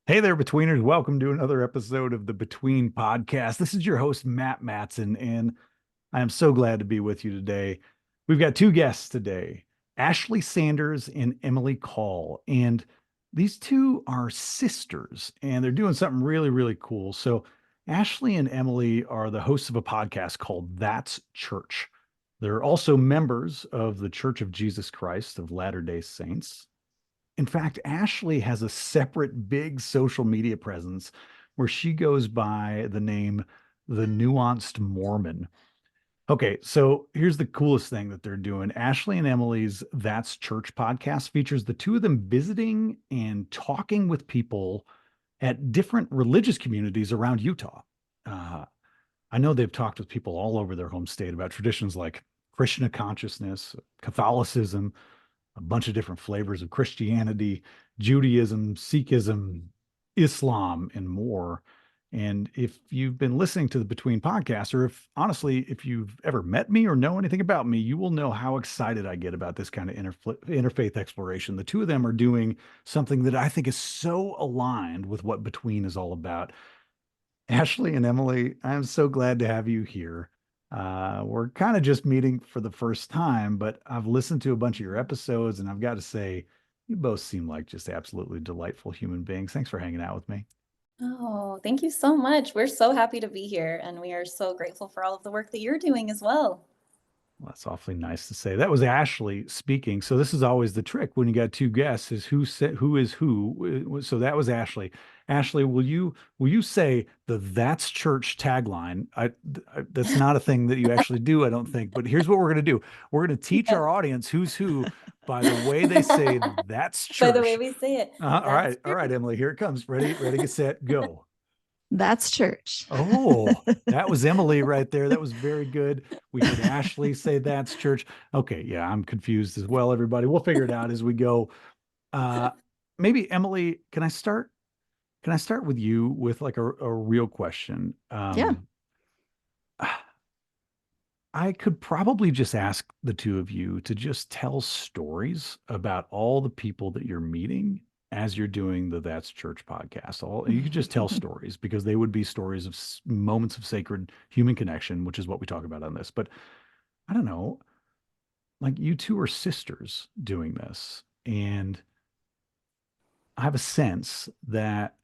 Hey there, Betweeners. Welcome to another episode of the Between Podcast. This is your host, Matt Matson, and I am so glad to be with you today. We've got two guests today, Ashlie Sanders and Emilie Call. And these two are sisters, and they're doing something really, really cool. So, Ashlie and Emilie are the hosts of a podcast called That's Church. They're also members of the Church of Jesus Christ of Latter-day Saints. In fact, Ashlie has a separate big social media presence where she goes by the name The Nuanced Mormon. Okay, so here's the coolest thing that they're doing. Ashlie and Emilie's That's Church podcast features the two of them visiting and talking with people at different religious communities around Utah. Uh, I know they've talked with people all over their home state about traditions like Krishna Consciousness, Catholicism, a bunch of different flavors of Christianity, Judaism, Sikhism, Islam, and more. And if you've been listening to the Between podcast, or if honestly, if you've ever met me or know anything about me, you will know how excited I get about this kind of interfaith exploration. The two of them are doing something that I think is so aligned with what Between is all about. Ashlie and Emilie, I'm so glad to have you here. We're kind of just meeting for the first time, but I've listened to a bunch of your episodes, and I've got to say, you both seem like just absolutely delightful human beings. Thanks for hanging out with me. Oh, thank you so much. We're so happy to be here, and we are so grateful for all of the work that you're doing as well. Well, that's awfully nice to say. That was Ashlie speaking. So this is always the trick when you got two guests is who said who is who. So that was Ashlie. Ashlie, will you say the "That's Church" tagline? That's not a thing that you actually do, I don't think. But here's what we're gonna do. We're gonna teach Yes. our audience who's who by the way they say "That's By the way Church." we say it, All that's right, all right, true. Emilie. Here it comes. Ready, get set, go. That's church. Oh, that was Emilie right there. That was very good. We heard Ashlie say that's church. Okay, yeah, I'm confused as well, everybody. We'll figure it out as we go. Uh maybe Emilie, can I start with you with like a real question? Yeah. I could probably just ask the two of you to just tell stories about all the people that you're meeting as you're doing the That's Church podcast. All you could just tell stories because they would be stories of moments of sacred human connection, which is what we talk about on this. But I don't know, like you two are sisters doing this, and I have a sense that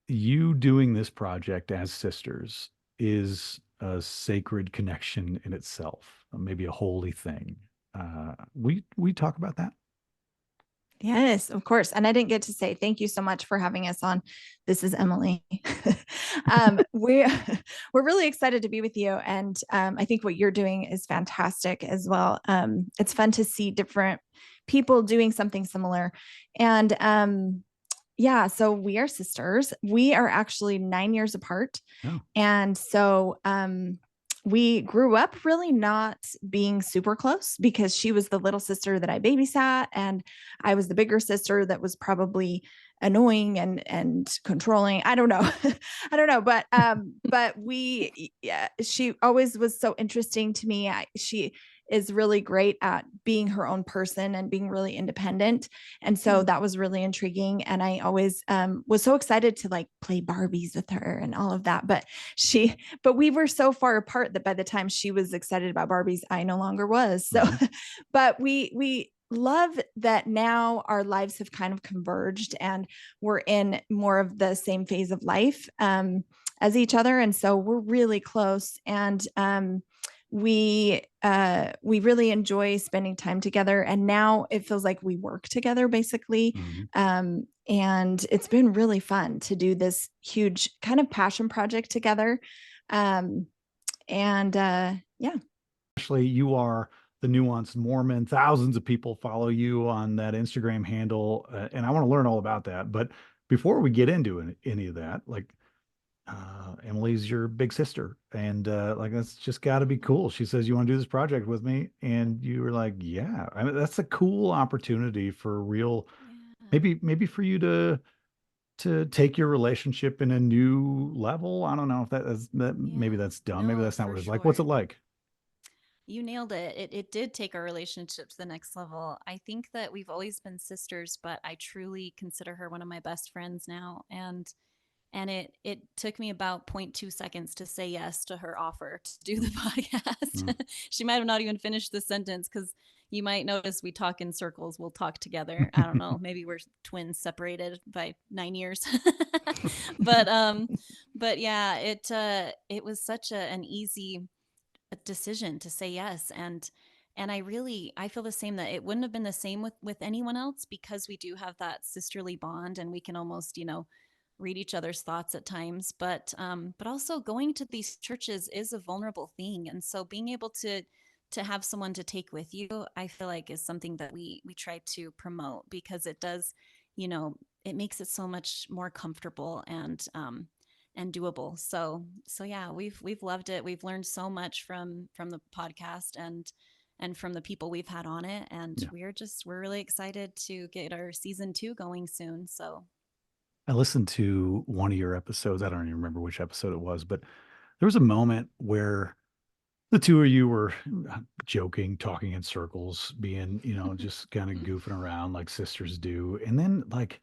you doing this project as sisters is a sacred connection in itself, maybe a holy thing. We talk about that. Yes, of course. And I didn't get to say thank you so much for having us on. This is Emilie. We're really excited to be with you, and I think what you're doing is fantastic as well. It's fun to see different people doing something similar, and yeah. So we are sisters. We are actually 9 years apart, Oh, and so we grew up really not being super close because she was the little sister that I babysat, and I was the bigger sister that was probably annoying and controlling. I don't know. I don't know, but we yeah, she always was so interesting to me. She is really great at being her own person and being really independent. And so that was really intriguing. And I always was so excited to like play Barbies with her and all of that. But we were so far apart that by the time she was excited about Barbies, I no longer was. So, but we love that now our lives have kind of converged and we're in more of the same phase of life as each other. And so we're really close. And we really enjoy spending time together, and now it feels like we work together basically. And it's been really fun to do this huge kind of passion project together. Yeah. Actually, you are the Nuanced Mormon. Thousands of people follow you on that Instagram handle, and I want to learn all about that. But before we get into any of that, like Emily's your big sister, and like that's just got to be cool. She says you want to do this project with me, and you were like, yeah. I mean, that's a cool opportunity for real. Maybe for you to take your relationship in a new level. I don't know if that is that. Maybe Yeah, that's dumb. Maybe no, that's not for what it's like. What's it sure. like? You nailed it. It did take our relationship to the next level. I think that we've always been sisters, but I truly consider her one of my best friends now. And it took me about 0.2 seconds to say yes to her offer to do the podcast. She might have not even finished the sentence, because you might notice we talk in circles. We'll talk together. I don't know. Maybe we're twins separated by 9 years. But yeah, it was such an easy decision to say yes. And I feel the same, that it wouldn't have been the same with anyone else, because we do have that sisterly bond, and we can almost, read each other's thoughts at times. But also going to these churches is a vulnerable thing. And so being able to have someone to take with you, I feel like, is something that we try to promote, because it does, it makes it so much more comfortable and doable. So yeah, we've loved it. We've learned so much from the podcast and from the people we've had on it. And we're really excited to get our season 2 going soon. So I listened to one of your episodes. I don't even remember which episode it was, but there was a moment where the two of you were joking, talking in circles, being, just kind of goofing around like sisters do. And then, like,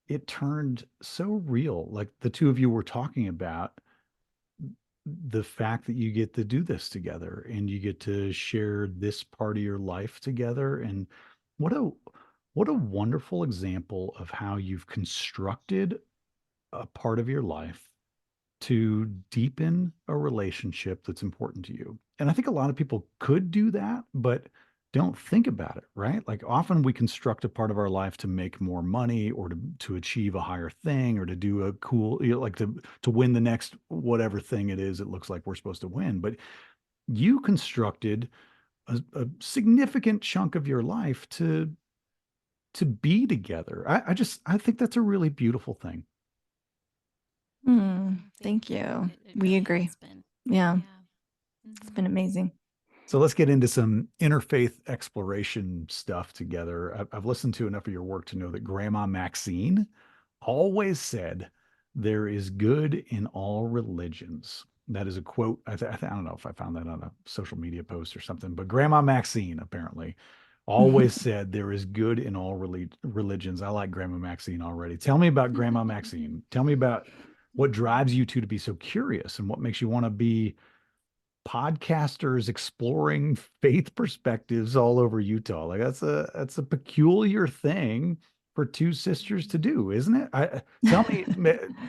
it turned so real. Like, the two of you were talking about the fact that you get to do this together and you get to share this part of your life together. And what a wonderful example of how you've constructed a part of your life to deepen a relationship that's important to you. And I think a lot of people could do that, but don't think about it, right? Like, often we construct a part of our life to make more money, or to achieve a higher thing, or to do a cool, like to win the next whatever thing it is it looks like we're supposed to win. But you constructed a significant chunk of your life to be together. I think that's a really beautiful thing. Thank you. It We really agree. has been. Yeah. Yeah. It's been amazing. So let's get into some interfaith exploration stuff together. I've listened to enough of your work to know that Grandma Maxine always said, "There is good in all religions." That is a quote. I don't know if I found that on a social media post or something, but Grandma Maxine apparently always said, "There is good in all religions." I like Grandma Maxine already. Tell me about Grandma Maxine. Tell me about what drives you two to be so curious, and what makes you want to be podcasters exploring faith perspectives all over Utah. Like, that's a peculiar thing for two sisters to do, isn't it? Tell me,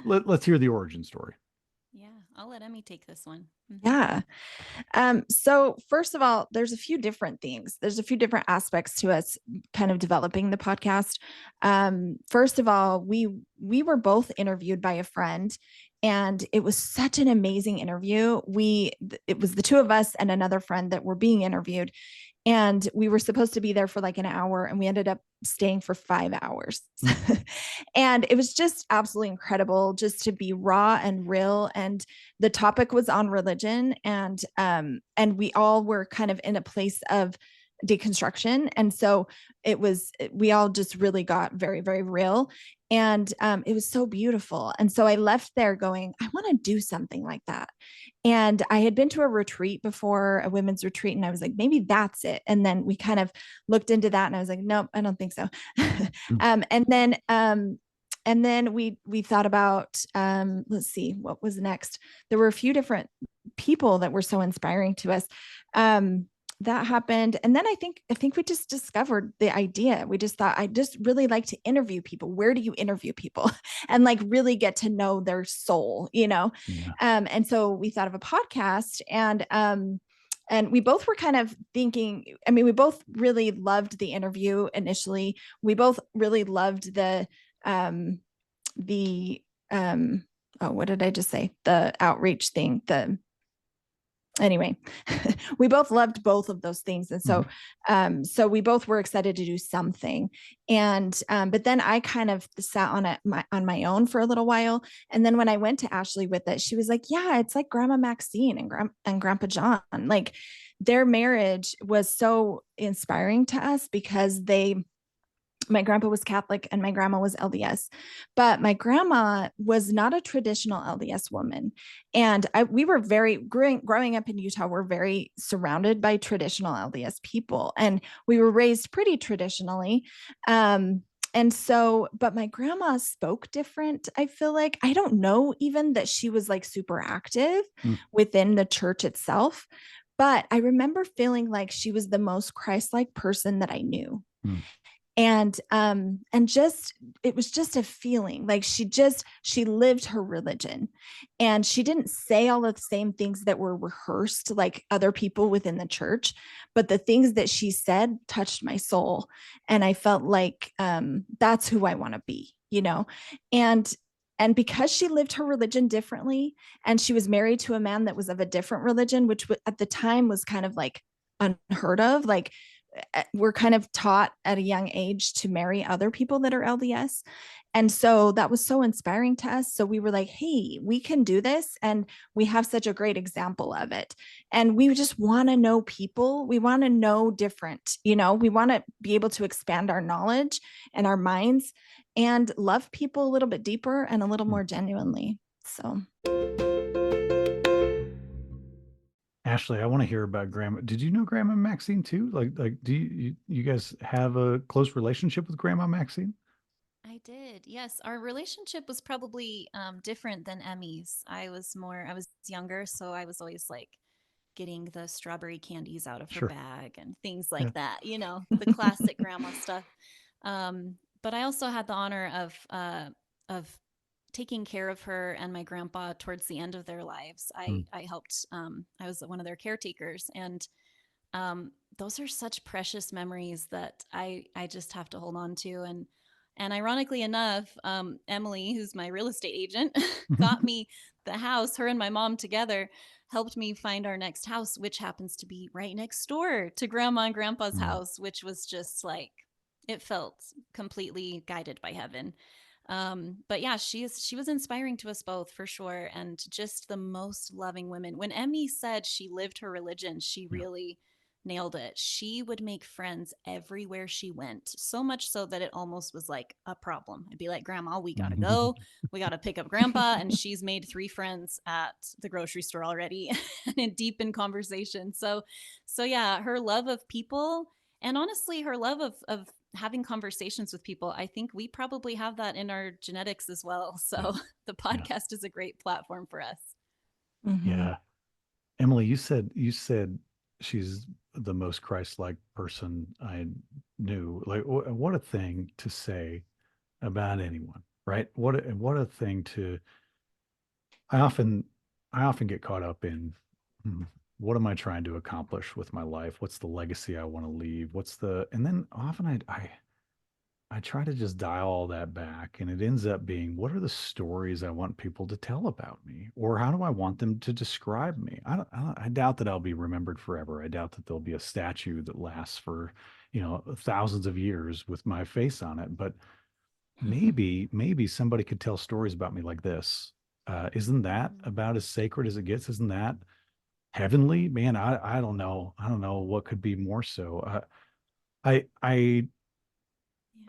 let's hear the origin story. Yeah, I'll let Emmy take this one. Yeah. So first of all, there's a few different things. There's a few different aspects to us kind of developing the podcast. First of all, we were both interviewed by a friend, and it was such an amazing interview. It was the two of us and another friend that were being interviewed, and we were supposed to be there for like an hour, and we ended up staying for 5 hours. And it was just absolutely incredible just to be raw and real. And the topic was on religion, and we all were kind of in a place of deconstruction. And so we all just really got very, very real. And it was so beautiful. And so I left there going, I want to do something like that. And I had been to a retreat before, a women's retreat, and I was like, maybe that's it. And then we kind of looked into that, and I was like, nope, I don't think so. And then we thought about, let's see, what was next? There were a few different people that were so inspiring to us. That happened. And then I think we just discovered the idea. We just thought, I just really like to interview people. Where do you interview people? And like really get to know their soul, Yeah. And so we thought of a podcast, and we both were kind of thinking, I mean, we both really loved the interview initially. We both really loved what did I just say? The outreach thing, anyway, we both loved both of those things. And so, so we both were excited to do something. And, but then I kind of sat on my own for a little while. And then when I went to Ashlie with it, she was like, yeah, it's like Grandma Maxine and Grandpa John. Like, their marriage was so inspiring to us because they My grandpa was Catholic and my grandma was LDS, but my grandma was not a traditional LDS woman. And we were growing up in Utah, we're very surrounded by traditional LDS people, and we were raised pretty traditionally. And so, but my grandma spoke different. I feel like, I don't know even that she was like super active within the church itself, but I remember feeling like she was the most Christ-like person that I knew. And just, it was just a feeling like she lived her religion, and she didn't say all of the same things that were rehearsed like other people within the church, but the things that she said touched my soul. And I felt like, that's who I want to be, you know? And because she lived her religion differently, and she was married to a man that was of a different religion, which at the time was kind of like unheard of. Like, we're kind of taught at a young age to marry other people that are LDS. And so that was so inspiring to us. So we were like, hey, we can do this. And we have such a great example of it. And we just want to know people. We want to know different, we want to be able to expand our knowledge and our minds and love people a little bit deeper and a little more genuinely. So. Ashlie, I want to hear about Grandma. Did you know Grandma Maxine too? Like, do you guys have a close relationship with Grandma Maxine? I did. Yes. Our relationship was probably different than Emmy's. I was younger, so I was always like getting the strawberry candies out of her bag and things like that, the classic grandma stuff. But I also had the honor of taking care of her and my grandpa towards the end of their lives. I helped, I was one of their caretakers, and those are such precious memories that I just have to hold on to. And ironically enough, Emily, who's my real estate agent, got me the house. Her and my mom together helped me find our next house, which happens to be right next door to Grandma and Grandpa's house, which was just like, it felt completely guided by heaven. But yeah, she was inspiring to us both for sure. And just the most loving women. When Emmy said she lived her religion, she really nailed it. She would make friends everywhere she went, so much so that it almost was like a problem. I'd be like, Grandma, we gotta go. We gotta pick up Grandpa. And she's made 3 friends at the grocery store already and deep in conversation. So yeah, her love of people, and honestly, her love of having conversations with people, I think we probably have that in our genetics as well. So the podcast is a great platform for us. Yeah. Emily, you said she's the most Christ-like person I knew. Like, what a thing to say about anyone, right? What a thing to. I often get caught up in what am I trying to accomplish with my life? What's the legacy I want to leave? And then often I try to just dial all that back, and it ends up being, what are the stories I want people to tell about me, or how do I want them to describe me? I doubt that I'll be remembered forever. I doubt that there'll be a statue that lasts for, thousands of years with my face on it. But maybe somebody could tell stories about me like this. Isn't that about as sacred as it gets? Isn't that heavenly? Man, I don't know. I don't know what could be more so. I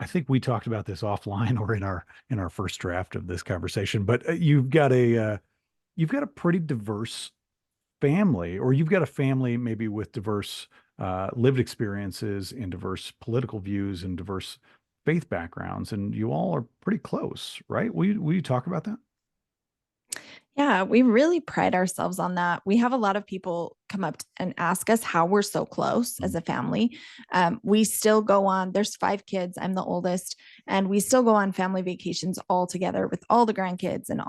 think we talked about this offline or in our first draft of this conversation, but you've got a pretty diverse family, or you've got a family maybe with diverse lived experiences and diverse political views and diverse faith backgrounds, and you all are pretty close, right? Will you talk about that? Yeah, we really pride ourselves on that. We have a lot of people come up and ask us how we're so close as a family. We still go on, there's 5 kids, I'm the oldest, and we still go on family vacations all together with all the grandkids and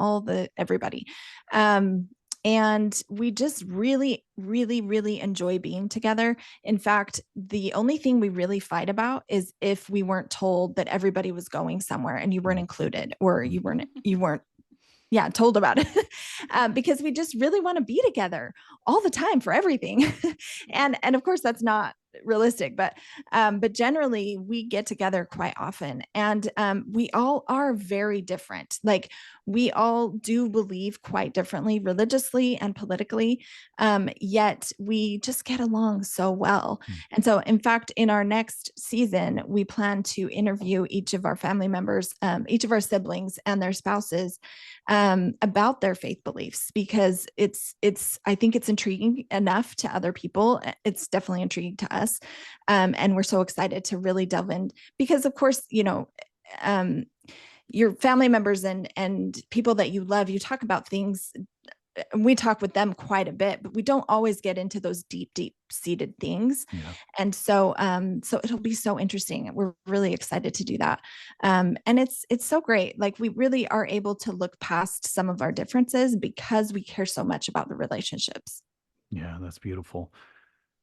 everybody. And we just really, really, really enjoy being together. In fact, the only thing we really fight about is if we weren't told that everybody was going somewhere and you weren't included, or you weren't told about it. Because we just really want to be together all the time for everything. And of course that's not realistic, but generally we get together quite often, and we all are very different. Like, we all do believe quite differently religiously and politically, yet we just get along so well. And so, in fact, in our next season, we plan to interview each of our family members, each of our siblings and their spouses, about their faith beliefs, because I think it's intriguing enough to other people. It's definitely intriguing to us. And we're so excited to really delve in, because of course, your family members and people that you love, you talk about things, we talk with them quite a bit, but we don't always get into those deep seated things. Yeah. And so, so it'll be so interesting. We're really excited to do that. And it's so great. Like, we really are able to look past some of our differences because we care so much about the relationships. Yeah, that's beautiful.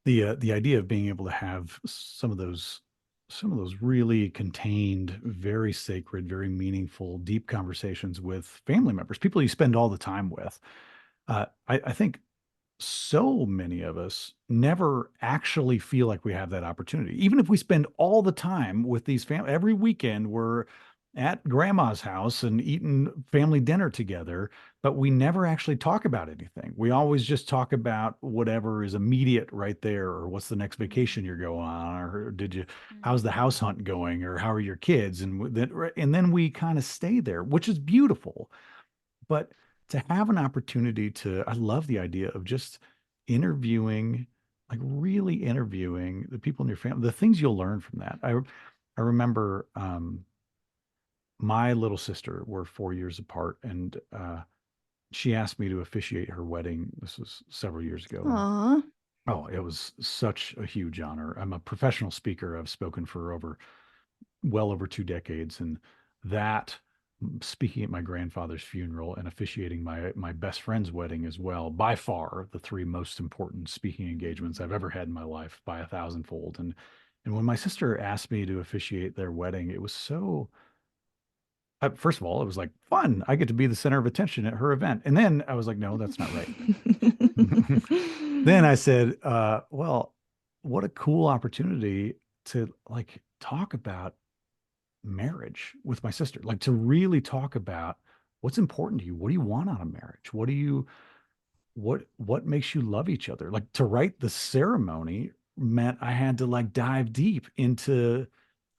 The idea of being able to have some of those really contained, very sacred, very meaningful, deep conversations with family members, people you spend all the time with. I think so many of us never actually feel like we have that opportunity. Even if we spend all the time with these family, every weekend we're at grandma's house and eating family dinner together, but we never actually talk about anything. We always just talk about whatever is immediate right there, or what's the next vacation you're going on, or how's the house hunt going, or how are your kids? And then we kind of stay there, which is beautiful. But to have an opportunity I love the idea of just interviewing, like really interviewing the people in your family, the things you'll learn from that. I remember my little sister, we're 4 years apart, and she asked me to officiate her wedding. This was several years ago. Aww. Oh, it was such a huge honor. I'm a professional speaker. I've spoken for well over 2 decades, and that, speaking at my grandfather's funeral and officiating my best friend's wedding as well, by far the three most important speaking engagements I've ever had in my life, by 1,000-fold. And when my sister asked me to officiate their wedding, it was so, first of all, it was like fun. I get to be the center of attention at her event. And then I was like, no, that's not right. Then I said, well, what a cool opportunity to like talk about marriage with my sister, like to really talk about what's important to you. What do you want out of marriage? What makes you love each other? Like, to write the ceremony meant I had to like dive deep into,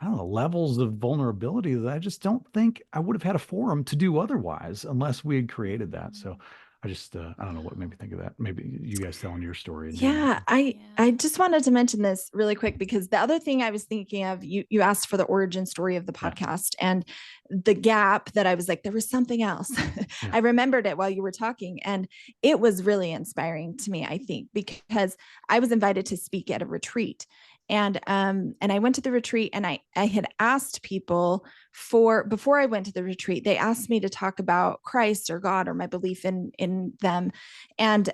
I don't know, levels of vulnerability that I just don't think I would have had a forum to do otherwise unless we had created that. So I just, I don't know what made me think of that. Maybe you guys telling your story. Yeah, I just wanted to mention this really quick, because the other thing I was thinking of, you asked for the origin story of the podcast, and the gap that I was like, there was something else. Yeah. I remembered it while you were talking, and it was really inspiring to me, I think, because I was invited to speak at a retreat. And I went to the retreat, and I had asked people before I went to the retreat, they asked me to talk about Christ or God or my belief in them. And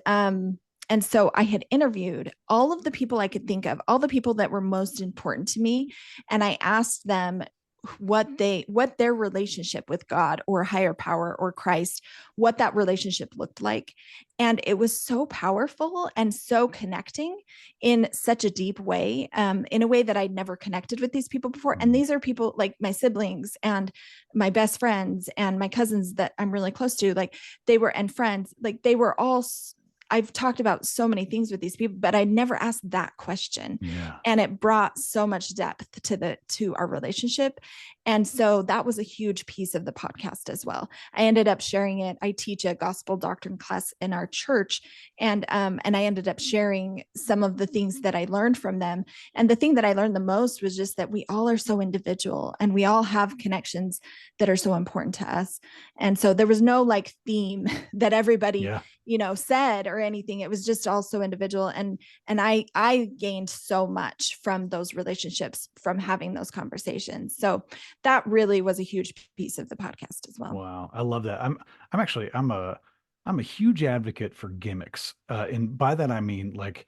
so I had interviewed all of the people I could think of, all the people that were most important to me. And I asked them what their relationship with God or higher power or Christ, what that relationship looked like. And it was so powerful and so connecting in such a deep way, in a way that I'd never connected with these people before. And these are people like my siblings and my best friends and my cousins that I'm really close to, like and friends, like they were all, I've talked about so many things with these people, but I never asked that question. Yeah. And it brought so much depth to our relationship. And so that was a huge piece of the podcast as well. I ended up sharing it. I teach a gospel doctrine class in our church, and I ended up sharing some of the things that I learned from them. And the thing that I learned the most was just that we all are so individual, and we all have connections that are so important to us. And so there was no like theme that everybody, said or anything. It was just also individual. And I gained so much from those relationships, from having those conversations. So that really was a huge piece of the podcast as well. Wow. I love that. I'm a huge advocate for gimmicks. And by that, I mean like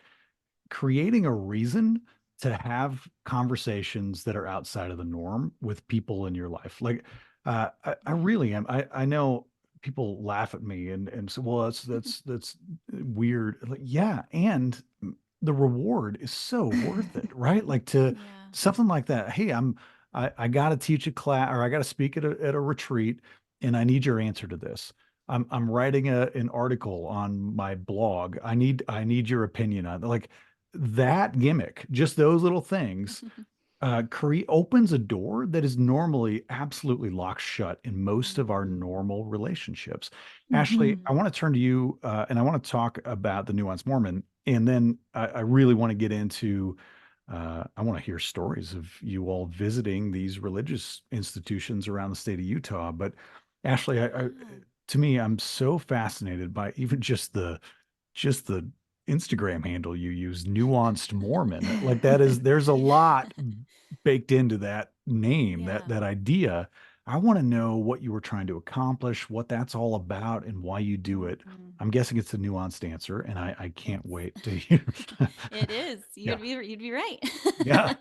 creating a reason to have conversations that are outside of the norm with people in your life. Like, I really am. I know people laugh at me and say, well, that's weird. Like, yeah. And the reward is so worth it, right? Like to Yeah. something like that. Hey, I got to teach a class, or I got to speak at a retreat, and I need your answer to this. I'm writing an article on my blog. I need your opinion on it. Like that gimmick, just those little things opens a door that is normally absolutely locked shut in most of our Mhm. normal relationships. Ashlie, I Mhm. Mhm. want to turn to you and I want to talk about the Nuanced Mormon. And then I really want to get into, I want to hear stories of you all visiting these religious institutions around the state of Utah. But Ashlie, Yeah. to me, I'm so fascinated by even just the Instagram handle you use, Nuanced Mormon. Like there's a lot baked into that name, that Yeah. that idea. I want to know what you were trying to accomplish, what that's all about, and why you do it. Mhm. I'm guessing it's a nuanced answer, and I can't It's wait to hear. it is. Yeah, You'd be right. yeah.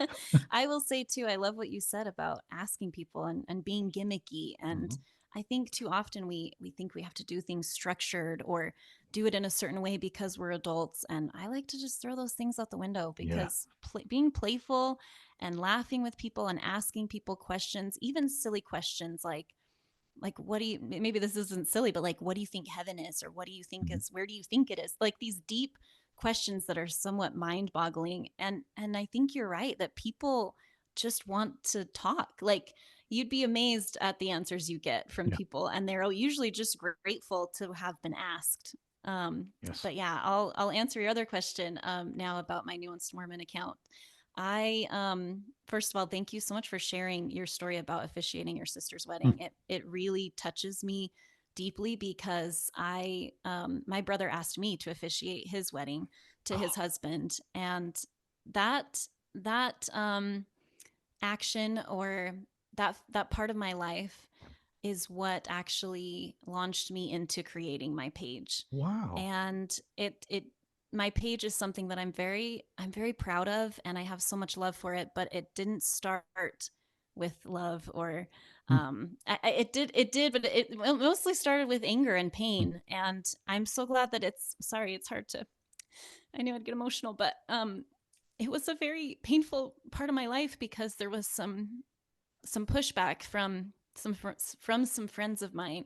I will say too, I love what you said about asking people and being gimmicky. And Mhm. I think too often we think we have to do things structured or do it in a certain way because we're adults. And I like to just throw those things out the window Yeah. because being playful and laughing with people and asking people questions, even silly questions like what do you, maybe this isn't silly, but like what do you think heaven is, or what do you think Mhm. is, where do you think it is, like these deep questions that are somewhat mind boggling. And I think you're right that people just want to talk. Like you'd be amazed at the answers you get from Yeah. people, and they're usually just grateful to have been asked. Yes. But yeah, I'll answer your other question now about my Nuanced Mormon account. I first of all, thank you so much for sharing your story about officiating your sister's Mm. wedding. It really touches me deeply because I my brother asked me to officiate his wedding to his Oh, husband, and that action, or that part of my life, is what actually launched me into creating my page. wow. And it my page is something that I'm very proud of, and I have so much love for it, but it didn't start with love, or Mm, it did, but it mostly started with anger and mm. pain. And I'm so glad that it's hard to, I knew I'd get emotional, but it was a very painful part of my life because there was some pushback from some friends of mine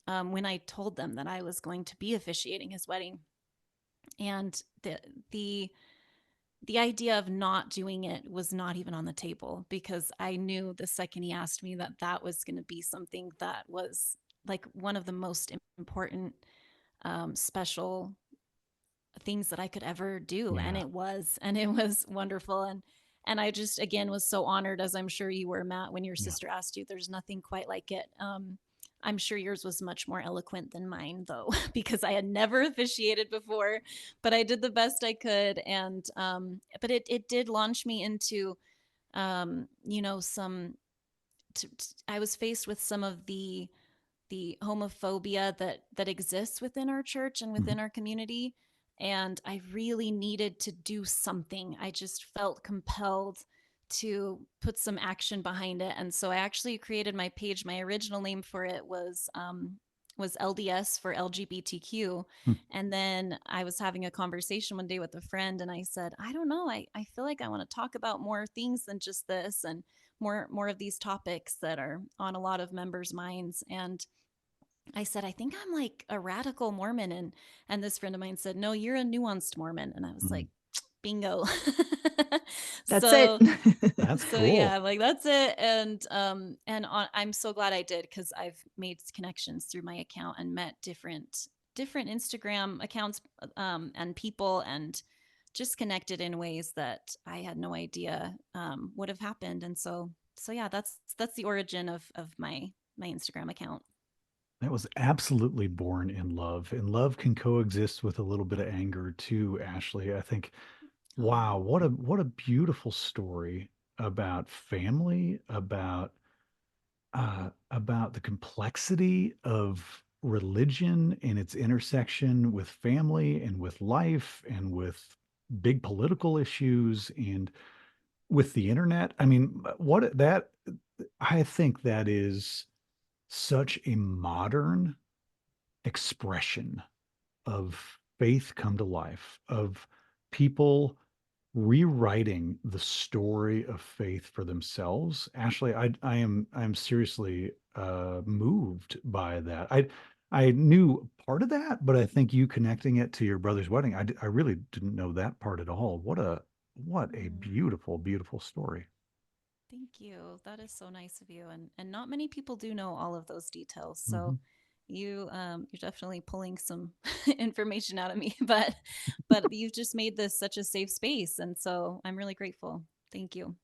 when I told them that I was going to be officiating his wedding. And the the idea of not doing it was not even on the table, because I knew the second he asked me that that was going to be something that was like one of the most important special things that I could ever do. And Yeah. it was wonderful. And I just, again, was so honored, as I'm sure you were, Matt, when your Yeah. sister asked you. There's nothing quite like it. I'm sure yours was much more eloquent than mine, though, because I had never officiated before, but I did the best I could. And, but it did launch me into, some, I was faced with some of the homophobia that exists within our church and Mhm. within our community. And I really needed to do something. I just felt compelled to put some action behind it. And so I actually created my page. My original name for it was LDS, for LGBTQ. Mm. And then I was having a conversation one day with a friend, and I said, I don't know, I feel like I want to talk about more things than just this, and more of these topics that are on a lot of members' minds. And I said, I think I'm like a radical Mormon. And this friend of mine said, no, you're a nuanced Mormon. And I was Mm. like, bingo. That's it. so That's so yeah, cool. like that's it. I'm so glad I did, because I've made connections through my account and met different Instagram accounts and people, and just connected in ways that I had no idea would have happened. And so yeah, that's the origin of my Instagram account. That was absolutely born in love, and love can coexist with a little bit of anger too, Ashlie. I think, wow, Oh. what a beautiful story about family, about the complexity of religion and its intersection with family and with life and with big political issues and with the internet. I mean, what that I think that is such a modern expression of faith come to life, of people rewriting the story of faith for themselves. Ashlie, I'm seriously moved by that. I knew part of that, but I think you connecting it to your brother's wedding, I really didn't know that part at all. What a beautiful, beautiful story. Thank you. That is so nice of you. And not many people do know all of those details. Mhm. So you're definitely pulling some information out of me, but you've just made this such a safe space. And so I'm really grateful. Thank you.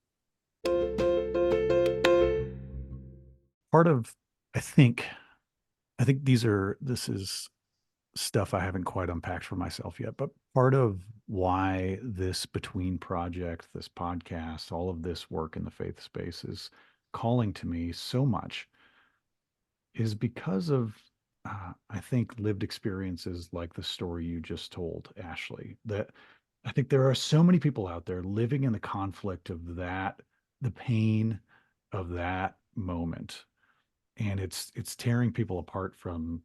Part of, I think, this is stuff I haven't quite unpacked for myself yet, but part of why this Between project, this podcast, all of this work in the faith space is calling to me so much is because of, I think, lived experiences like the story you just told, Ashlie, that I think there are so many people out there living in the conflict of that, the pain of that moment. And it's tearing people apart from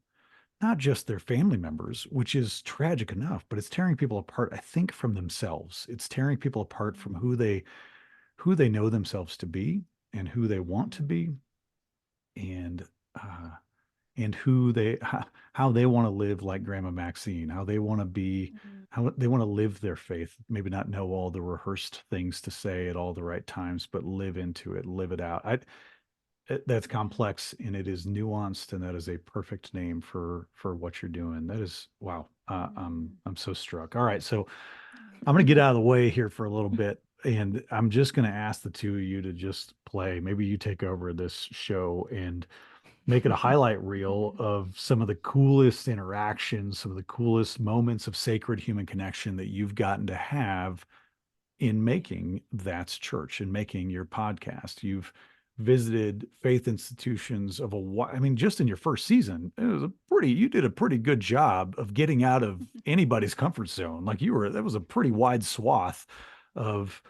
not just their family members, which is tragic enough, but it's tearing people apart, I think, from themselves. It's tearing people apart from who they know themselves to be and who they want to be, and uh, and how they want to live like Grandma Maxine, how they want to be, Mhm. how they want to live their faith. Maybe not know all the rehearsed things to say at all the right times, but live into it, live it out. That's complex and it is nuanced, and that is a perfect name for what you're doing. That is wow. I'm so struck. All right, so I'm going to get out of the way here for a little bit, and I'm just going to ask the two of you to just play. Maybe you take over this show and make it a highlight reel of some of the coolest interactions, some of the coolest moments of sacred human connection that you've gotten to have in making That's Church and making your podcast. You've visited faith institutions of I mean, just in your first season, you did a pretty good job of getting out of anybody's comfort zone. Like that was a pretty wide swath of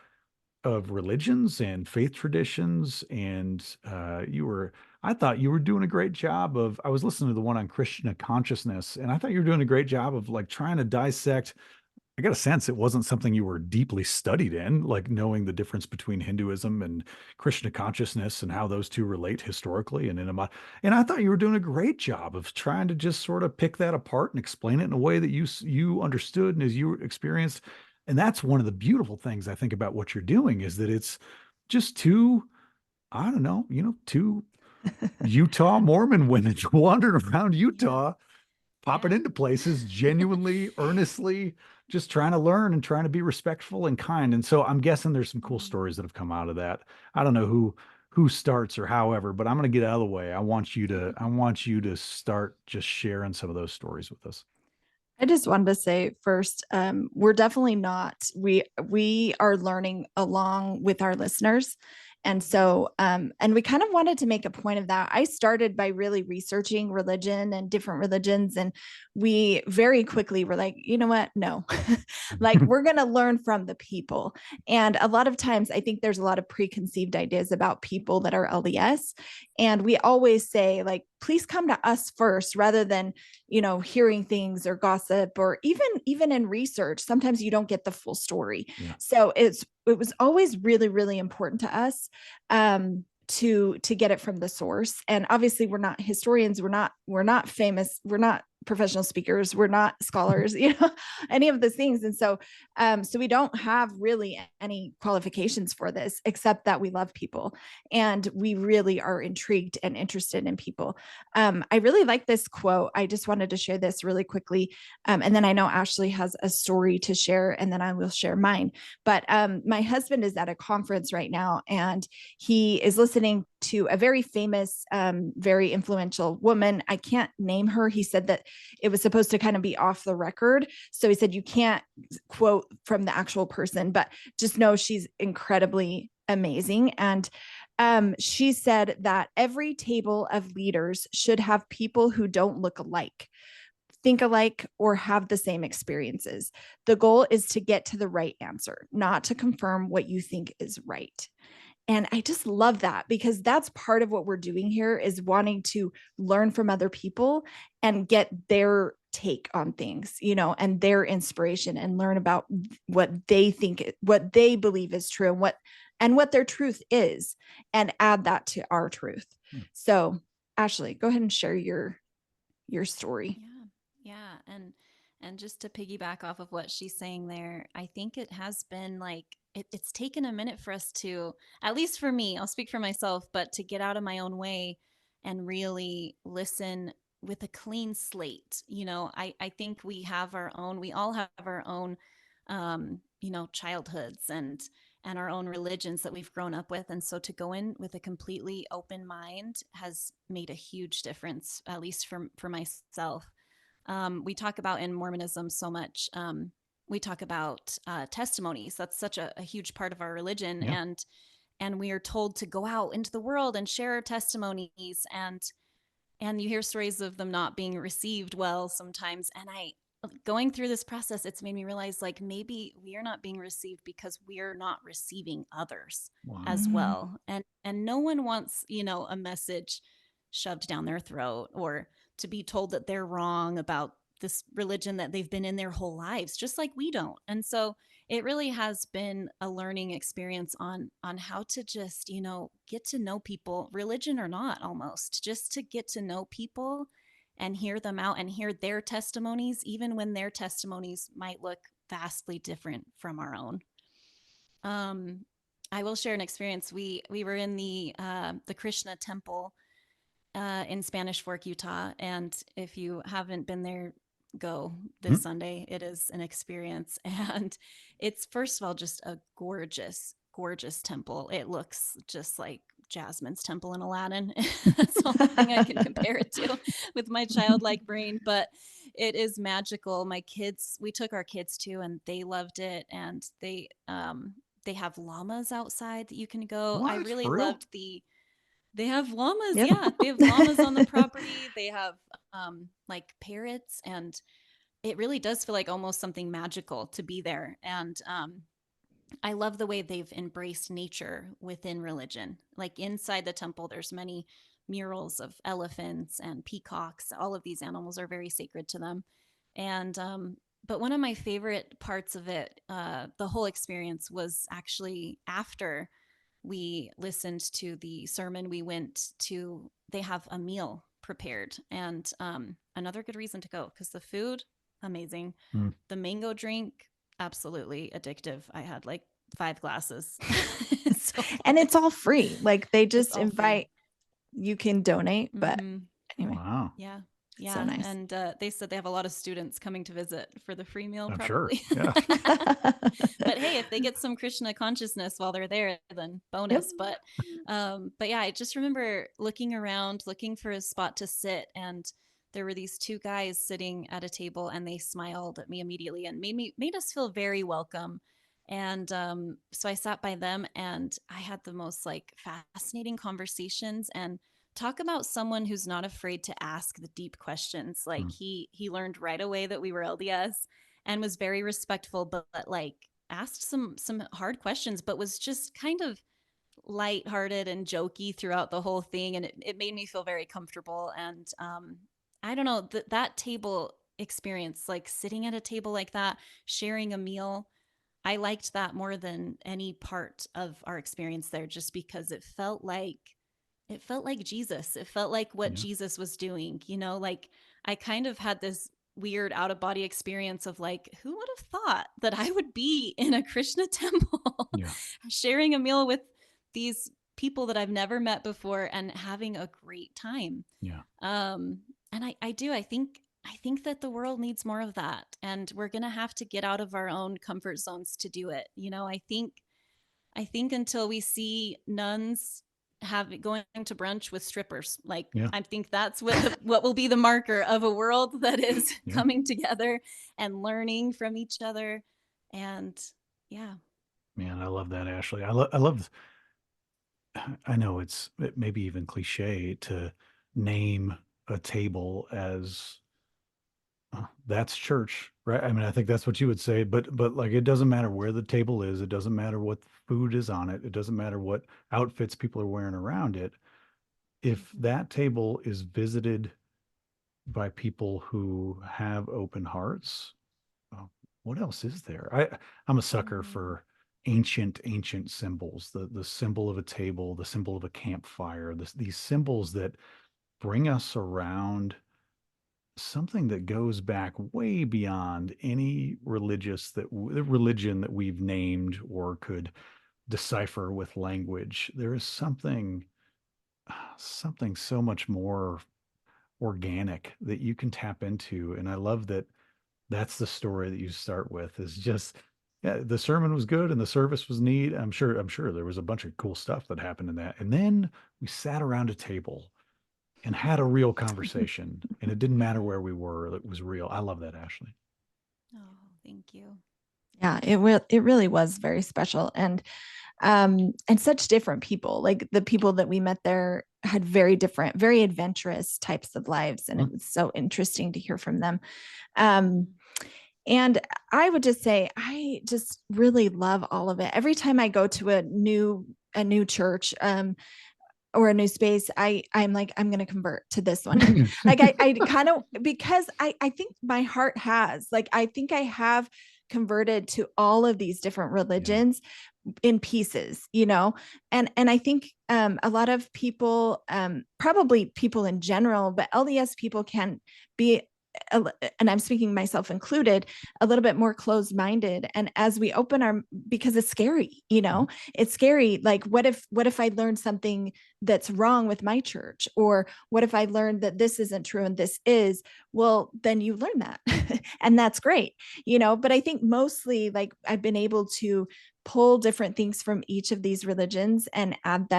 religions and faith traditions. And I thought you were doing a great job I was listening to the one on Krishna Consciousness, and I thought you were doing a great job of like trying to dissect. I got a sense it wasn't something you were deeply studied in, like knowing the difference between Hinduism and Krishna consciousness and how those two relate historically and in a. And I thought you were doing a great job of trying to just sort of pick that apart and explain it in a way that you understood and as you experienced. And that's one of the beautiful things I think about what you're doing is that it's just two, I don't know, two Utah Mormon women wandering around Yeah. Utah popping Yeah. into places genuinely, earnestly, just trying to learn and trying to be respectful and kind. And so I'm guessing there's some cool stories that have come out of that. I don't know who starts or however, but I'm going to get out of the way. I want you to start just sharing some of those stories with us. I just wanted to say first, we're definitely not, we are learning along with our listeners. And so, and we kind of wanted to make a point of that. I started by really researching religion and different religions. And we very quickly were like, you know what? No, like we're going to learn from the people. And a lot of times I think there's a lot of preconceived ideas about people that are LDS. And we always say like, please come to us first rather than, hearing things or gossip, or even in research, sometimes you don't get the full story. Yeah. So it was always really, really important to us to get it from the source. And obviously we're not historians, we're not famous, we're not professional speakers, we're not scholars, any of those things. And so so we don't have really any qualifications for this except that we love people and we really are intrigued and interested in people. I really like this quote. I just wanted to share this really quickly, and then I know Ashlie has a story to share, and then I will share mine. But my husband is at a conference right now, and he is listening to a very famous, very influential woman. I can't name her. He said that it was supposed to kind of be off the record. So he said, you can't quote from the actual person, but just know she's incredibly amazing. And she said that every table of leaders should have people who don't look alike, think alike, or have the same experiences. The goal is to get to the right answer, not to confirm what you think is right. And I just love that because that's part of what we're doing here is wanting to learn from other people and get their take on things, you know, and their inspiration, and learn about what they think, what they believe is true, and what their truth is, and add that to our truth. So, Ashlie, go ahead and share your story. Yeah. And just to piggyback off of what she's saying there, I think it has been like, it's taken a minute for us to, at least for me, I'll speak for myself, but to get out of my own way and really listen with a clean slate. You know, I think we all have our own, you know, childhoods and our own religions that we've grown up with. And so to go in with a completely open mind has made a huge difference, at least for myself. We talk about in Mormonism so much. We talk about testimonies. That's such a huge part of our religion, Yeah. and we are told to go out into the world and share our testimonies, and you hear stories of them not being received well sometimes. And going through this process, it's made me realize, like, maybe we are not being received because we are not receiving others as well. And no one wants, you know, a message shoved down their throat, or to be told that they're wrong about this religion that they've been in their whole lives, just like we don't. And so it really has been a learning experience on how to just, you know, get to know people, religion or not, almost just to get to know people and hear them out and hear their testimonies, even when their testimonies might look vastly different from our own. I will share an experience. We were in the Krishna temple in Spanish Fork, Utah. And if you haven't been there, go this Sunday. It is an experience. And it's, first of all, just a gorgeous, gorgeous temple. It looks just like Jasmine's temple in Aladdin. That's the only thing I can compare it to with my childlike brain. But it is magical. We took our kids to, and they loved it. And they have llamas outside that you can go. What? I really For real? loved they have llamas. Yep. Yeah. They have llamas on the property. They have like parrots, and it really does feel like almost something magical to be there. And I love the way they've embraced nature within religion. Like inside the temple, there's many murals of elephants and peacocks. All of these animals are very sacred to them. And but one of my favorite parts of it, the whole experience, was actually after we listened to the sermon. They have a meal prepared, and another good reason to go, because the food, amazing. The mango drink, absolutely addictive. I had like 5 glasses. And it's all free. Like, they just invite, free. You can donate, but anyway. Wow. Yeah. So nice. And they said they have a lot of students coming to visit for the free meal, I'm probably. sure. Yeah. But hey, if they get some Krishna consciousness while they're there, then bonus. Yep. But yeah, I just remember looking around, looking for a spot to sit, and there were these 2 guys sitting at a table, and they smiled at me immediately and made us feel very welcome. And so I sat by them, and I had the most like fascinating conversations. And talk about someone who's not afraid to ask the deep questions. Like he learned right away that we were LDS, and was very respectful, but like asked some hard questions, but was just kind of lighthearted and jokey throughout the whole thing. And it made me feel very comfortable. And I don't know, that table experience, like sitting at a table like that, sharing a meal, I liked that more than any part of our experience there, just because it felt like Jesus. It felt like what Jesus was doing, you know, like I kind of had this weird out of body experience of like, who would have thought that I would be in a Krishna temple sharing a meal with these people that I've never met before and having a great time. And I think that the world needs more of that, and we're going to have to get out of our own comfort zones to do it. You know, I think until we see nuns going to brunch with strippers, like I think that's what will be the marker of a world that is coming together and learning from each other. And Man, I love that, Ashlie. I love. I know it may be even cliche to name a table as that's church, right? I mean, I think that's what you would say, but like, it doesn't matter where the table is. It doesn't matter what food is on it. It doesn't matter what outfits people are wearing around it. If that table is visited by people who have open hearts. Uh, what else is there? I'm a sucker for ancient symbols. The symbol of a table, the symbol of a campfire. These symbols that bring us around something that goes back way beyond any religion that we've named or could decipher with language. There is something so much more organic that you can tap into. And I love that that's the story that you start with, is just, yeah, the sermon was good and the service was neat. I'm sure there was a bunch of cool stuff that happened in that. And then we sat around a table and had a real conversation, and it didn't matter where we were. It was real. I love that, Ashlie. Oh, thank you. Yeah, it really was very special. And such different people. Like the people that we met there had very different, very adventurous types of lives, and it was so interesting to hear from them. um and I would just say I just really love all of it. Every time I go to a new church, or a new space, I'm like, I'm going to convert to this one. Like I kind of, because I think my heart has, like, I think I have converted to all of these different religions in pieces, and I think a lot of people, probably people in general, but LDS people can be, and I'm speaking myself included, a little bit more closed-minded. And as we open because it's scary, it's scary. Like, what if I learned something that's wrong with my church? Or what if I learned that this isn't true and this is? Well, then you learn that. And that's great, but I think mostly, like, I've been able to pull different things from each of these religions and add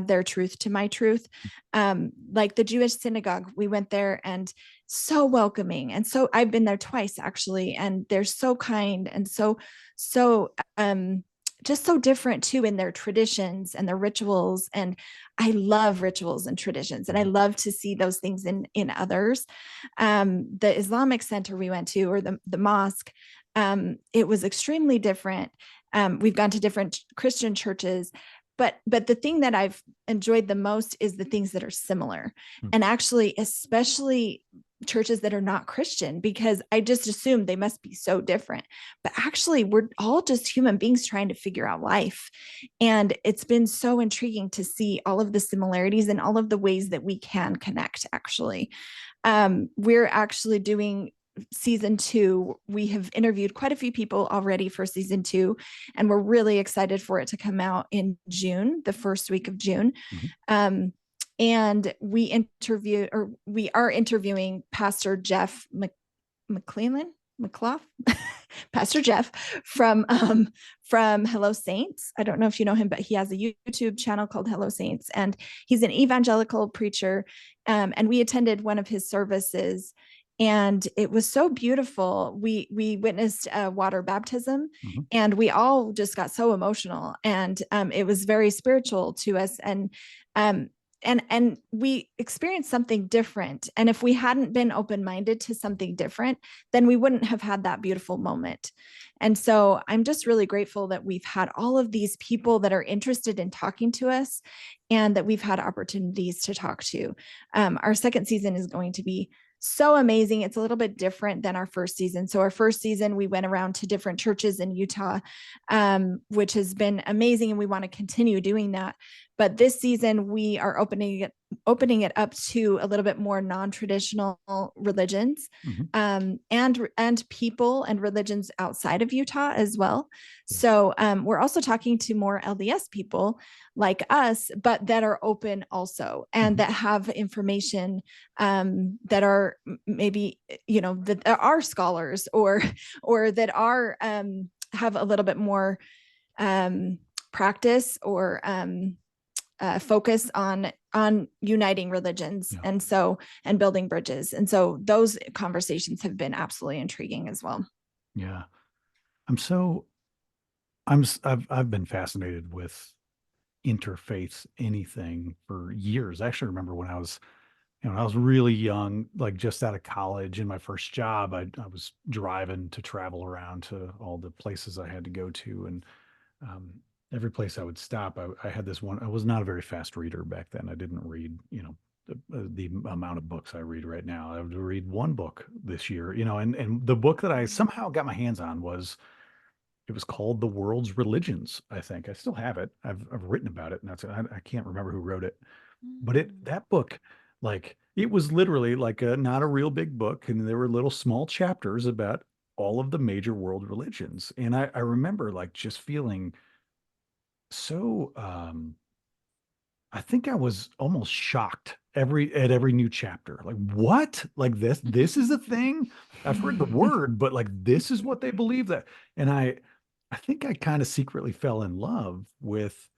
their truth to my truth. Like the Jewish synagogue, we went there, and so welcoming. And so I've been there twice actually. And they're so kind and so just so different too in their traditions and their rituals. And I love rituals and traditions, and I love to see those things in others. The Islamic center we went to, or the mosque, it was extremely different. We've gone to different Christian churches, but the thing that I've enjoyed the most is the things that are similar. And actually, especially churches that are not Christian, because I just assume they must be so different. But actually, we're all just human beings trying to figure out life. And it's been so intriguing to see all of the similarities and all of the ways that we can connect, actually. We're actually doing season 2. We have interviewed quite a few people already for season 2, and we're really excited for it to come out in June, the first week of June. And we are interviewing Pastor Jeff McClough, Pastor Jeff from Hello Saints. I don't know if you know him, but he has a YouTube channel called Hello Saints, and he's an evangelical preacher. And we attended one of his services, and it was so beautiful. We witnessed a water baptism, and we all just got so emotional, and it was very spiritual to us. And we experienced something different. And if we hadn't been open-minded to something different, then we wouldn't have had that beautiful moment. And so I'm just really grateful that we've had all of these people that are interested in talking to us, and that we've had opportunities to talk to. Our second season is going to be so amazing. It's a little bit different than our first season. So our first season, we went around to different churches in Utah, which has been amazing, and we want to continue doing that. But this season, we are opening it up to a little bit more non-traditional religions, and people and religions outside of Utah as well. So we're also talking to more LDS people like us, but that are open also, and that have information, that are maybe, that are scholars, or that are, have a little bit more practice, or focus on uniting religions, and building bridges. And so those conversations have been absolutely intriguing as well. Yeah. I've been fascinated with interfaith anything for years. I actually remember when I was really young, like just out of college, in my first job, I was driving to travel around to all the places I had to go to. And every place I would stop, I had this one. I was not a very fast reader back then. I didn't read, the amount of books I read right now. I would read one book this year, and the book that I somehow got my hands on it was called The World's Religions. I think I still have it. I've written about it, and I can't remember who wrote it, but Mm. that book, like, it was literally like not a real big book, and there were little small chapters about all of the major world religions, and I remember like just feeling so I think I was almost shocked at every new chapter. Like, what? Like this is a thing? I've heard the word, but like this is what they believe that. And I think I kind of secretly fell in love with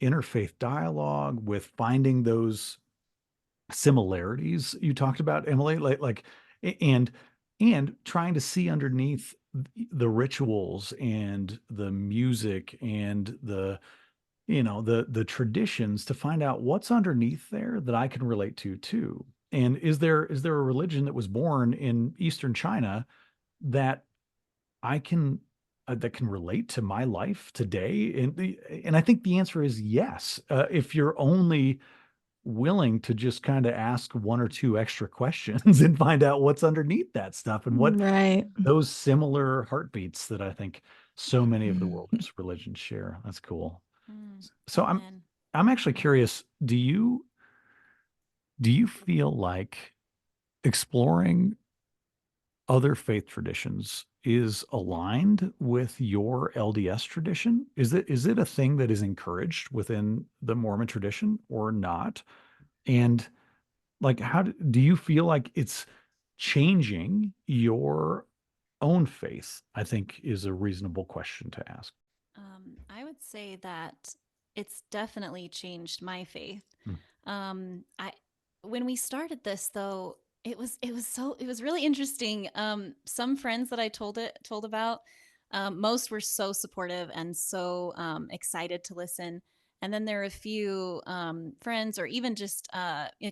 interfaith dialogue, with finding those similarities you talked about, Emily, and and trying to see underneath the rituals and the music and the traditions to find out what's underneath there that I can relate to too. And is there a religion that was born in Eastern China that I can that can relate to my life today? And I think the answer is yes. If you're only willing to just kind of ask one or two extra questions and find out what's underneath that stuff and what Right. those similar heartbeats that I think so many of the world's religions share. That's cool. Mm. So Amen. I'm actually curious, do you feel like exploring other faith traditions is aligned with your LDS tradition? Is it a thing that is encouraged within the Mormon tradition or not? And like do you feel like it's changing your own faith? I think is a reasonable question to ask. I would say that it's definitely changed my faith. Hmm. I When we started this though, it was really interesting. Some friends that I told about, most were so supportive and so excited to listen. And then there are a few friends or even just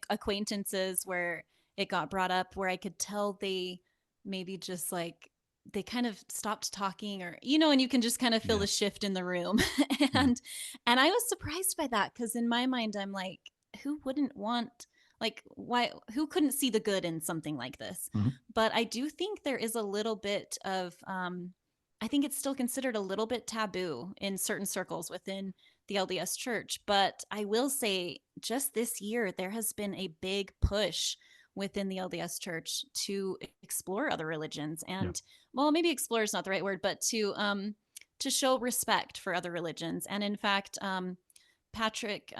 acquaintances where it got brought up where I could tell they maybe just like they kind of stopped talking or and you can just kind of feel Yeah. the shift in the room. Yeah. And I was surprised by that because in my mind I'm like, who wouldn't want, like, why, who couldn't see the good in something like this? Mhm. But I do think there is a little bit of I think it's still considered a little bit taboo in certain circles within the LDS church. But I will say just this year there has been a big push within the LDS church to explore other religions Yeah. and, well, maybe explore is not the right word, but to show respect for other religions. And in fact, Patrick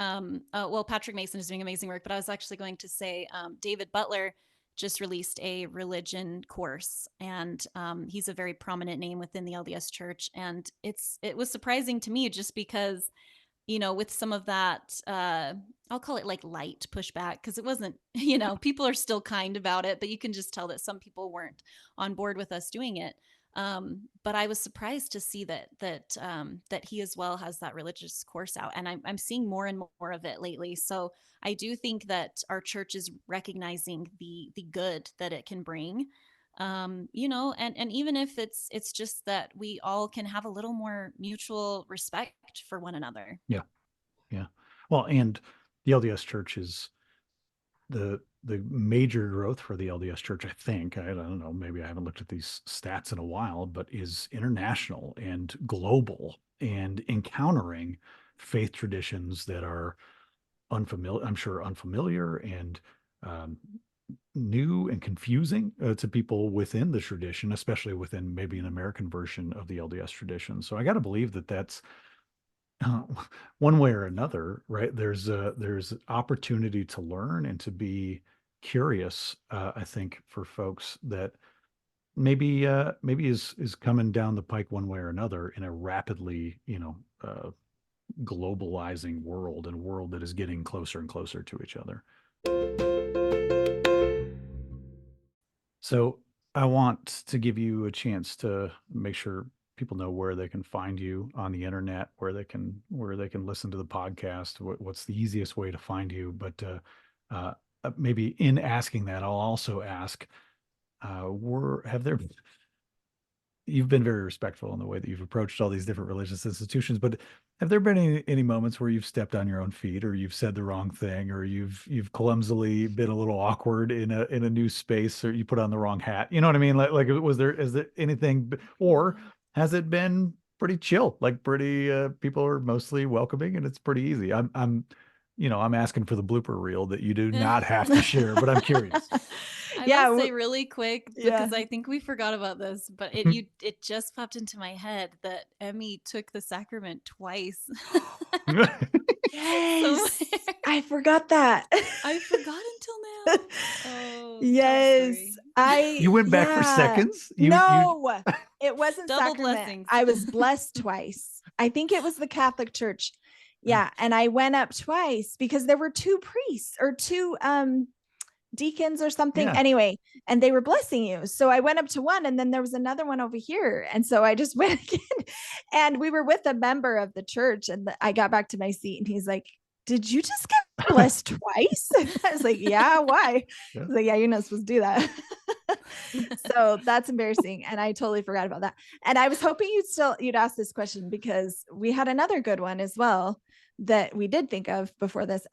Mason is doing amazing work, but I was actually going to say David Butler just released a religion course, and he's a very prominent name within the LDS Church, and it was surprising to me just because with some of that, I'll call it like light pushback because it wasn't, people are still kind about it, but you can just tell that some people weren't on board with us doing it. But I was surprised to see that he as well has that religious course out, and I'm seeing more and more of it lately. So I do think that our church is recognizing the good that it can bring. And even if it's just that we all can have a little more mutual respect for one another. Yeah. Yeah. Well, and the LDS Church is the major growth for the LDS Church, I think. I don't know, maybe I haven't looked at these stats in a while, but is international and global and encountering faith traditions that are unfamiliar, I'm sure unfamiliar and um, new and confusing to people within the tradition, especially within maybe an American version of the LDS tradition. So I got to believe that that's uh, one way or another, right? There's opportunity to learn and to be curious. I think for folks that maybe is coming down the pike one way or another in a rapidly globalizing world and a world that is getting closer and closer to each other. So I want to give you a chance to make sure people know where they can find you on the internet, where they can listen to the podcast, what's the easiest way to find you. But maybe in asking that, I'll also ask, were have there you've been very respectful in the way that you've approached all these different religious institutions, but have there been any moments where you've stepped on your own feet, or you've said the wrong thing, or you've clumsily been a little awkward in a new space, or you put on the wrong hat? You know what I mean? Like is there anything, or has it been pretty chill, like pretty people are mostly welcoming and it's pretty easy? I'm I'm asking for the blooper reel that you do not have to share, but I'm curious. I Yeah, must say really quick, yeah. because I think we forgot about this, but it just popped into my head that Emmy took the sacrament twice. Yes, I forgot that. I forgot until now. Oh, Yes, You went back for yeah. seconds? No, it wasn't Double sacrament. blessings. I was blessed twice. I think it was the Catholic Church. Yeah, and I went up twice because there were two priests or two deacons or something. Yeah. Anyway, and they were blessing you. So I went up to one, and then there was another one over here. And so I just went again. And we were with a member of the church, and I got back to my seat, and he's like, "Did you just get blessed twice?" I was like, "Yeah, why?" Yeah. He's like, "Yeah, you're not supposed to do that." So that's embarrassing. And I totally forgot about that. And I was hoping you'd ask this question, because we had another good one as well that we did think of before this.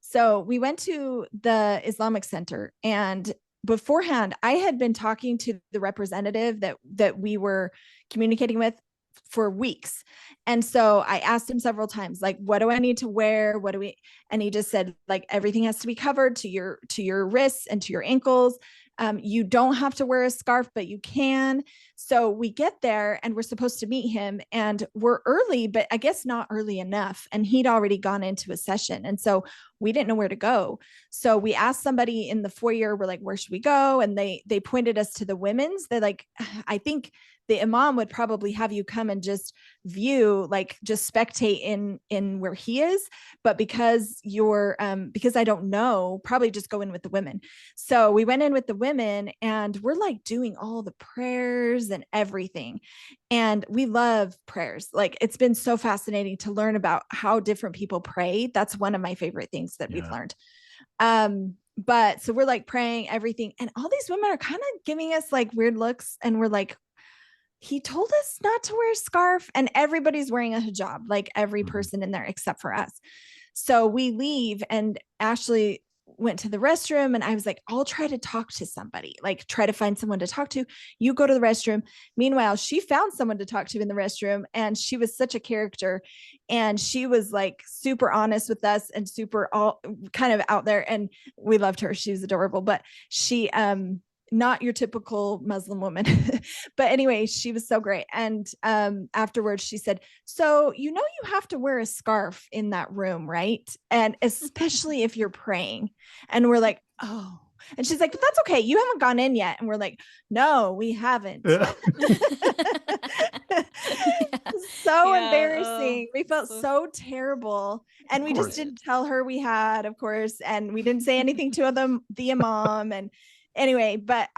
So we went to the Islamic Center, and beforehand, I had been talking to the representative that we were communicating with for weeks. And so I asked him several times, like, what do I need to wear? And he just said, like, everything has to be covered to your wrists and to your ankles. You don't have to wear a scarf, but you can. So we get there, and we're supposed to meet him, and we're early, but I guess not early enough. And he'd already gone into a session. And so we didn't know where to go. So we asked somebody in the foyer, we're like, where should we go? And they pointed us to the women's. They're like, I think the imam would probably have you come and just view, like just spectate in where he is. But because because I don't know, probably just go in with the women. So we went in with the women, and we're like doing all the prayers and everything. And we love prayers. Like, it's been so fascinating to learn about how different people pray. That's one of my favorite things that we've learned. But so we're like praying everything, and all these women are kind of giving us like weird looks, and we're like, he told us not to wear a scarf, and everybody's wearing a hijab, like every person in there except for us. So we leave, and Ashlie went to the restroom, and I was like, I'll try to talk to somebody, like try to find someone to talk to. You go to the restroom. Meanwhile, she found someone to talk to in the restroom, and she was such a character, and she was like super honest with us and super all kind of out there, and we loved her. She was adorable, but she not your typical Muslim woman. But anyway, she was so great. And afterwards she said, so you have to wear a scarf in that room, right? And especially if you're praying. And we're like, oh. And she's like, but that's okay, you haven't gone in yet. And we're like, no, we haven't. So embarrassing. We felt so terrible. And we just didn't tell her we had, of course. And we didn't say anything to the imam. And anyway, but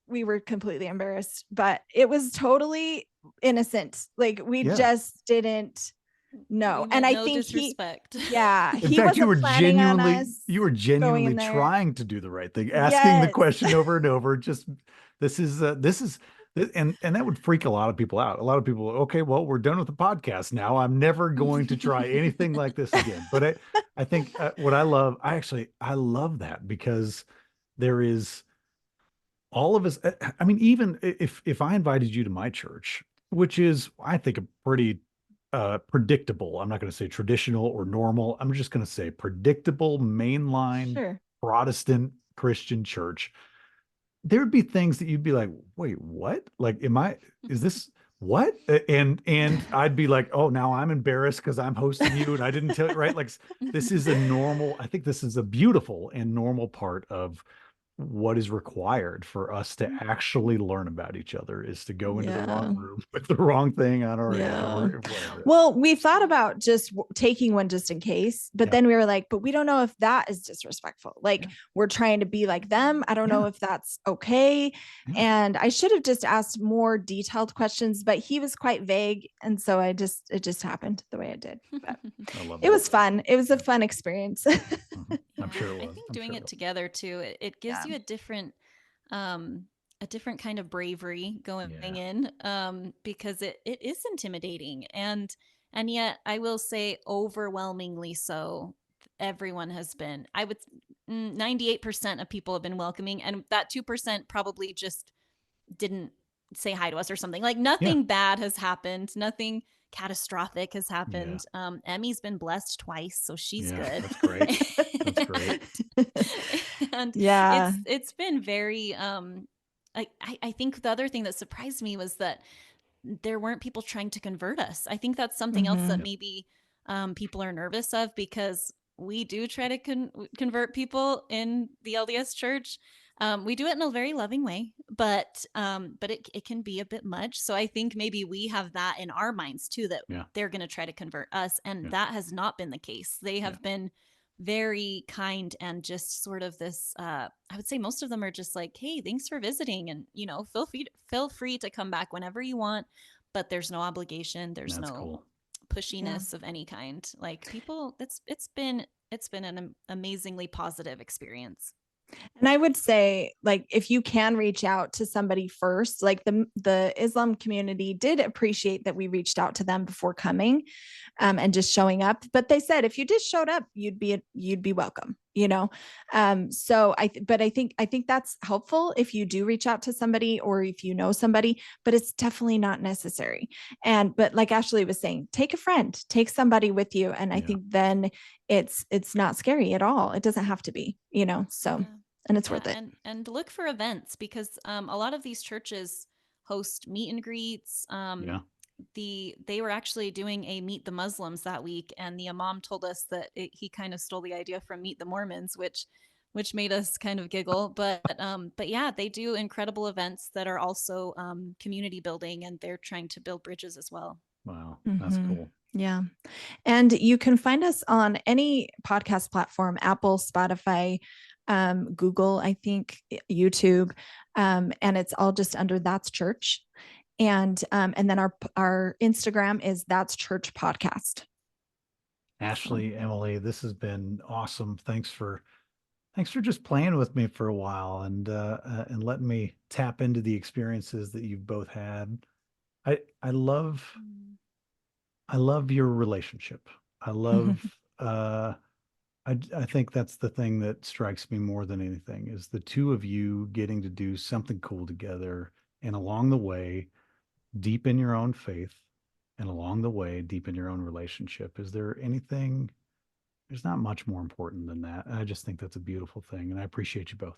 we were completely embarrassed, but it was totally innocent. Like, we just didn't know. And I think disrespect. In fact, you were genuinely trying to do the right thing, asking the question over and over. Just, this is, and that would freak a lot of people out. A lot of people, okay, well, we're done with the podcast now. I'm never going to try anything like this again. But I think what I love that, because there is all of us. I mean, even if I invited you to my church, which is, I think, a pretty predictable, I'm not going to say traditional or normal, I'm just going to say predictable, mainline Protestant Christian church, there would be things that you'd be like, wait, what? Like, is this what? And I'd be like, oh, now I'm embarrassed because I'm hosting you and I didn't tell you, right? Like, this is I think this is a beautiful and normal part of what is required for us to actually learn about each other, is to go into the wrong room with the wrong thing on our head or whatever. Well, we thought about just taking one just in case, but then we were like, but we don't know if that is disrespectful. Like, we're trying to be like them. I don't know if that's okay. And I should have just asked more detailed questions, but he was quite vague. And so it just happened the way it did. But it was fun. It was a fun experience. I'm sure it was. I think doing it together too, it gives you a different a different kind of bravery going Yeah. in, because it is intimidating, and yet I will say overwhelmingly so. Everyone has been, I would 98% of people have been welcoming, and that 2% probably just didn't say hi to us or something. Like nothing bad has happened, nothing catastrophic has happened. Emmy's been blessed twice, so she's good. That's great. That's great. And Yeah. it's been very I think the other thing that surprised me was that there weren't people trying to convert us. I think that's something else that maybe people are nervous of, because we do try to convert people in the LDS church. We do it in a very loving way, but it can be a bit much. So I think maybe we have that in our minds too, that they're going to try to convert us, and that has not been the case. They have been very kind, and just sort of this I would say most of them are just like, hey, thanks for visiting, and feel free to come back whenever you want, but there's no obligation, there's no pushiness of any kind. Like people, it's been an amazingly positive experience. And I would say, like, if you can reach out to somebody first, like the Islam community did appreciate that we reached out to them before coming, and just showing up. But they said if you just showed up, you'd be welcome. So I think that's helpful if you do reach out to somebody or if you know somebody, but it's definitely not necessary. But like Ashlie was saying, take a friend, take somebody with you, and I think then it's not scary at all. It doesn't have to be, so. And it's worth it. And look for events, because a lot of these churches host meet and greets. They were actually doing a Meet the Muslims that week, and the imam told us that he kind of stole the idea from Meet the Mormons, which made us kind of giggle. But yeah, they do incredible events that are also community building, and they're trying to build bridges as well. Wow, that's cool. Yeah. And you can find us on any podcast platform, Apple, Spotify, Google, I think, YouTube. And it's all just under That's Church. And then our Instagram is That's Church Podcast. Ashlie, Emilie, this has been awesome. Thanks for just playing with me for a while and letting me tap into the experiences that you've both had. I love your relationship. I love I think that's the thing that strikes me more than anything, is the two of you getting to do something cool together, and along the way deepen your own faith, and along the way deepen your own relationship. Is there anything? There's not much more important than that. I just think that's a beautiful thing, and I appreciate you both.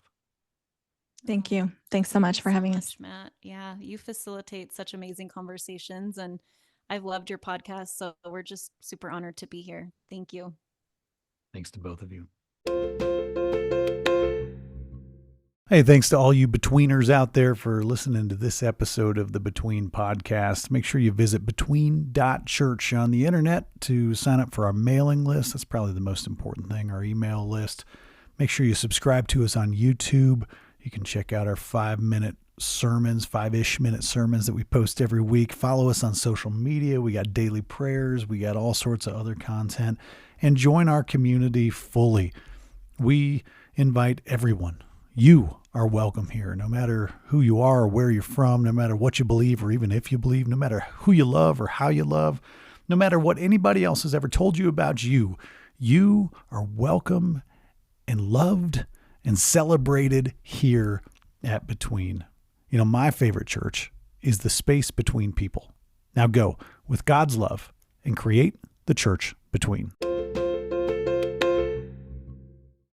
Thank you. Thanks so much for having us, Matt. Yeah, you facilitate such amazing conversations, and I've loved your podcast, so we're just super honored to be here. Thank you. Thanks to both of you. Hey, thanks to all you betweeners out there for listening to this episode of the Between Podcast. Make sure you visit between.church on the internet to sign up for our mailing list. That's probably the most important thing, our email list. Make sure you subscribe to us on YouTube. You can check out our 5-minute sermons, 5-ish minute sermons that we post every week. Follow us on social media. We got daily prayers. We got all sorts of other content. And join our community fully. We invite everyone. You are welcome here, no matter who you are or where you're from, no matter what you believe or even if you believe, no matter who you love or how you love, no matter what anybody else has ever told you about you. You are welcome and loved and celebrated here at Between. My favorite church is the space between people. Now go with God's love and create the church between.